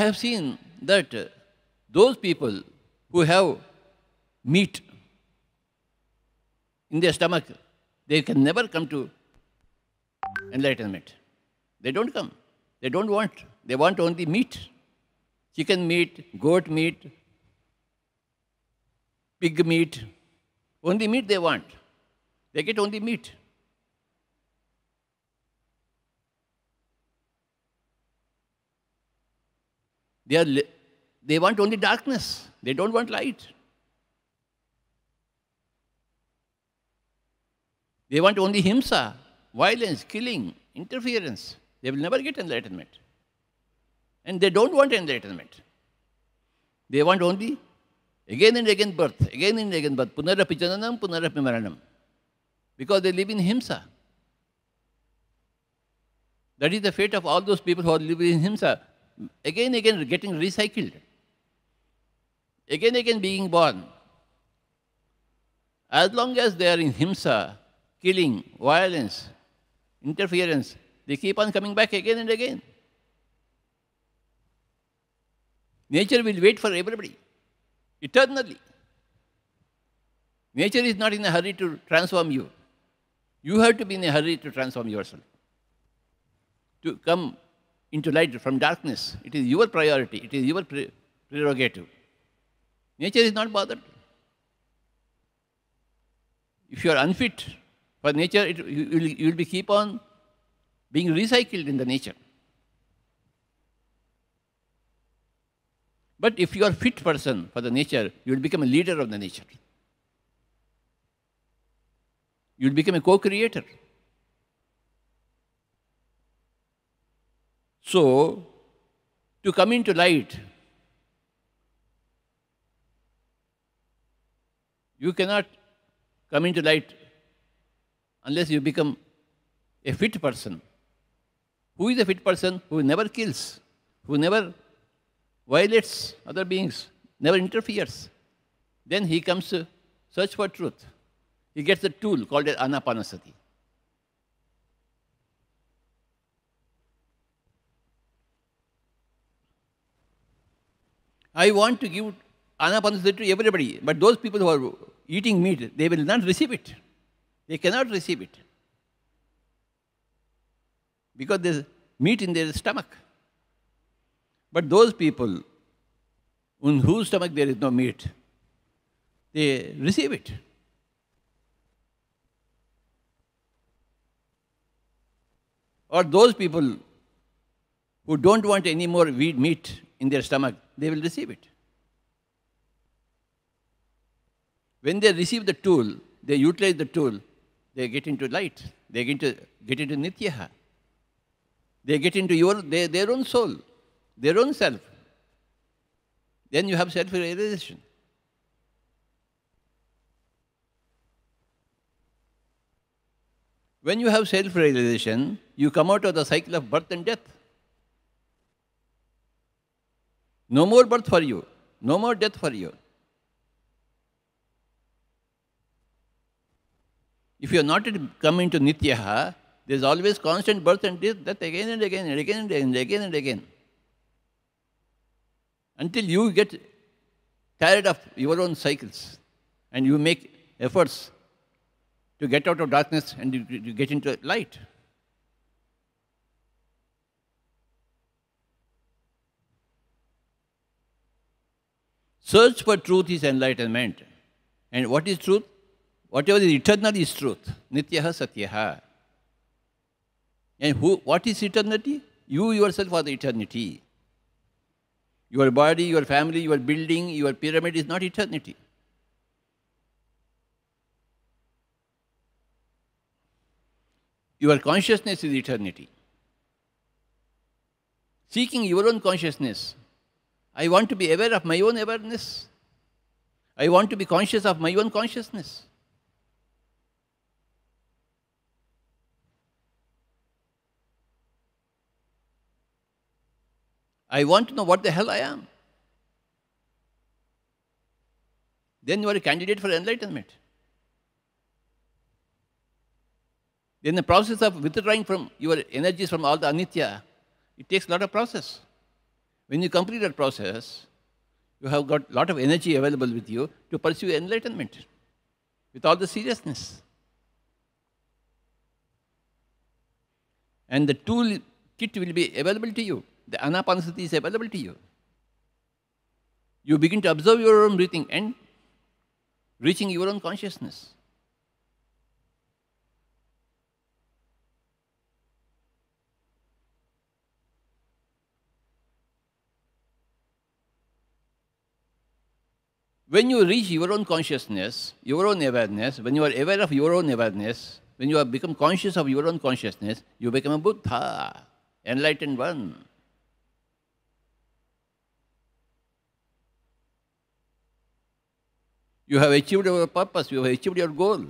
have seen that those people who have meat in their stomach, they can never come to enlightenment. They don't come. They don't want. They want only meat. Chicken meat, goat meat, pig meat. Only meat they want. They get only meat. They want only darkness. They don't want light. They want only himsa, violence, killing, interference. They will never get enlightenment. And they don't want enlightenment. They want only again and again birth, punarapi jananam, punarapi maranam. Because they live in himsa. That is the fate of all those people who are living in himsa. Again and again getting recycled. Again and again being born. As long as they are in himsa, killing, violence, interference, they keep on coming back again and again. Nature will wait for everybody, eternally. Nature is not in a hurry to transform you. You have to be in a hurry to transform yourself. To come into light from darkness. It is your priority. It is your prerogative. Nature is not bothered. If you are unfit for nature, you will be keep on being recycled in the nature. But if you are fit person for the nature, you will become a leader of the nature. You will become a co-creator. So, to come into light, you cannot come into light unless you become a fit person. Who is a fit person? Who never kills, who never violates other beings, never interferes. Then he comes to search for truth. He gets the tool called Anapanasati. I want to give Anapanasati to everybody, but those people who are eating meat, they will not receive it. They cannot receive it. Because there's meat in their stomach. But those people in whose stomach there is no meat, they receive it. Or those people who don't want any more meat in their stomach, they will receive it. When they receive the tool, they utilize the tool, they get into light. They get into Nityaha. They get into their own soul, their own self. Then you have self-realization. When you have self-realization, you come out of the cycle of birth and death. No more birth for you, no more death for you. If you are not come into Nityaha, there is always constant birth and death again and again and again and again and again. Until you get tired of your own cycles and you make efforts to get out of darkness and you get into light. Search for truth is enlightenment. And what is truth? Whatever is eternal is truth. Nityaha Satyaha. And what is eternity? You yourself are the eternity. Your body, your family, your building, your pyramid is not eternity. Your consciousness is eternity. Seeking your own consciousness. I want to be aware of my own awareness. I want to be conscious of my own consciousness. I want to know what the hell I am. Then you are a candidate for enlightenment. Then the process of withdrawing from your energies from all the anitya, it takes a lot of process. When you complete that process, you have got a lot of energy available with you to pursue enlightenment with all the seriousness. And the tool kit will be available to you. The Anapanasati is available to you. You begin to observe your own breathing and reaching your own consciousness. When you reach your own consciousness, your own awareness, when you are aware of your own awareness, when you have become conscious of your own consciousness, you become a Buddha, enlightened one. You have achieved your purpose, you have achieved your goal.